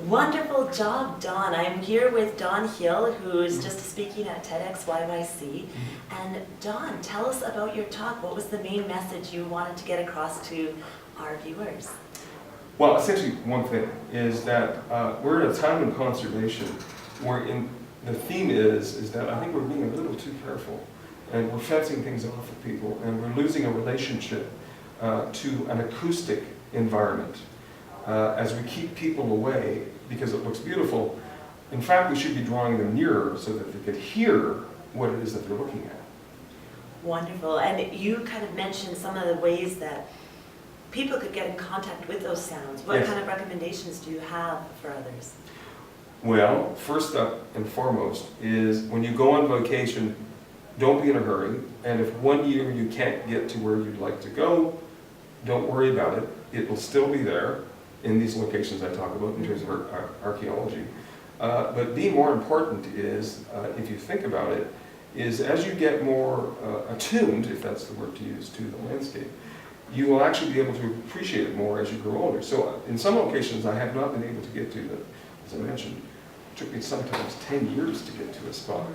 Wonderful job, Don. I'm here with Don Hill, who is just speaking at TEDxYYC. And Don, tell us about your talk. What was the main message you wanted to get across to our viewers? Well, essentially one thing is that we're at a time in conservation where the theme is that I think we're being a little too careful, and we're fencing things off of people, and we're losing a relationship to an acoustic environment. As we keep people away because it looks beautiful, in fact we should be drawing them nearer so that they could hear what it is that they're looking at. Wonderful. And you kind of mentioned some of the ways that people could get in contact with those sounds. What Yes. kind of recommendations do you have for others? Well, first up and foremost is when you go on vacation, don't be in a hurry, and if one year you can't get to where you'd like to go, don't worry about it. It will still be there in these locations I talk about in terms of archaeology. But the more important is, if you think about it, is as you get more attuned, if that's the word to use, to the landscape, you will actually be able to appreciate it more as you grow older. So in some locations I have not been able to get to that, as I mentioned, it took me sometimes 10 years to get to a spot.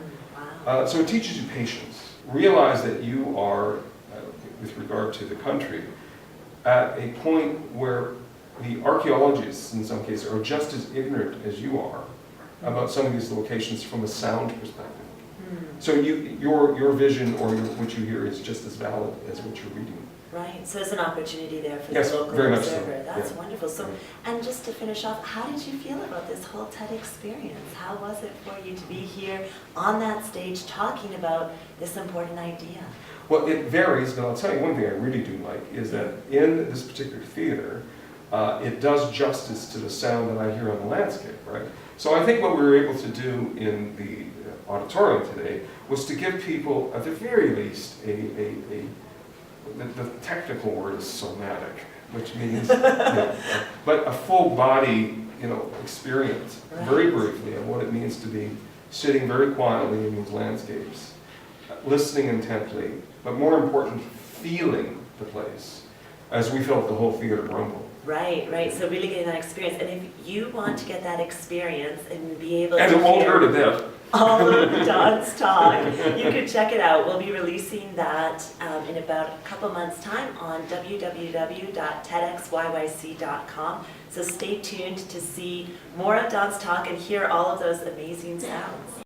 Wow. So it teaches you patience. Realize that you are, with regard to the country, at a point where the archaeologists, in some cases, are just as ignorant as you are about some of these locations from a sound perspective. So your vision or what you hear is just as valid as what you're reading. Right, so there's an opportunity there for Yes, the local very much so. observer. That's Yeah. wonderful. So, and just to finish off, how did you feel about this whole TED experience? How was it for you to be here on that stage talking about this important idea? Well, it varies, but I'll tell you one thing I really do like is that in this particular theater, it does justice to the sound that I hear on the landscape, right? So I think what we were able to do in the auditorium today was to give people, at the very least, the technical word is somatic, which means, but a full body, experience, Right. very briefly, of what it means to be sitting very quietly in these landscapes, listening intently, but more important, feeling the place, as we felt the whole theater rumble. Right, right. So really getting that experience. And if you want to get that experience and be able And to it won't hear hurt a bit. all of Don's talk, you can check it out. We'll be releasing that in about a couple months' time on www.TEDxYYC.com. So stay tuned to see more of Don's talk and hear all of those amazing sounds.